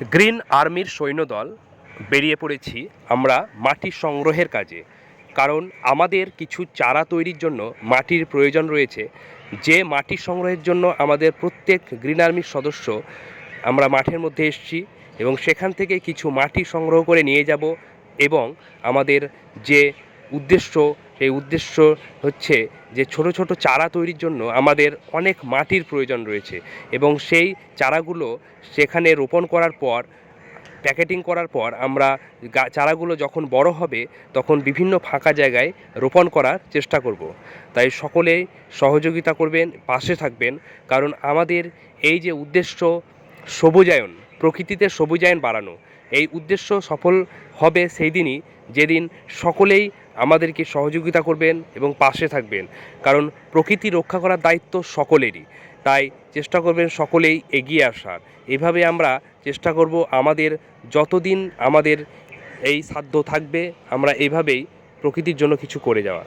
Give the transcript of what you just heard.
Green আর্মির সৈন্যদল বেরিয়ে পড়েছি আমরা মাটি সংগ্রহের কাজে। কারণ আমাদের কিছু চারা তৈরির জন্য মাটির প্রয়োজন রয়েছে। যে মাটি সংগ্রহের জন্য আমাদের প্রত্যেক গ্রিন আর্মির সদস্য আমরা মাঠের মধ্যে এসেছি এবং সেখান থেকে কিছু মাটি সংগ্রহ করে নিয়ে যাব। এবং আমাদের যে উদ্দেশ্য, সেই উদ্দেশ্য হচ্ছে যে ছোট ছোট চারা তৈরির জন্য আমাদের অনেক মাটির প্রয়োজন রয়েছে এবং সেই চারাগুলো সেখানে রোপণ করার পর, প্যাকেটিং করার পর আমরা চারাগুলো যখন বড় হবে তখন বিভিন্ন ফাঁকা জায়গায় রোপণ করার চেষ্টা করব। তাই সকলেই সহযোগিতা করবেন, পাশে থাকবেন। কারণ আমাদের এই যে উদ্দেশ্য, সবুজায়ন, প্রকৃতিতে সবুজায়ন বাড়ানো, এই উদ্দেশ্য সফল হবে সেই দিনই যেদিন সকলেই আমাদেরকে সহযোগিতা করবেন এবং পাশে থাকবেন। কারণ প্রকৃতি রক্ষা করার দায়িত্ব সকলেরই। তাই চেষ্টা করবেন সকলেই এগিয়ে আসার। এভাবে আমরা চেষ্টা করব আমাদের যতদিন আমাদের এই সাধ্য থাকবে আমরা এভাবেই প্রকৃতির জন্য কিছু করে যাওয়া।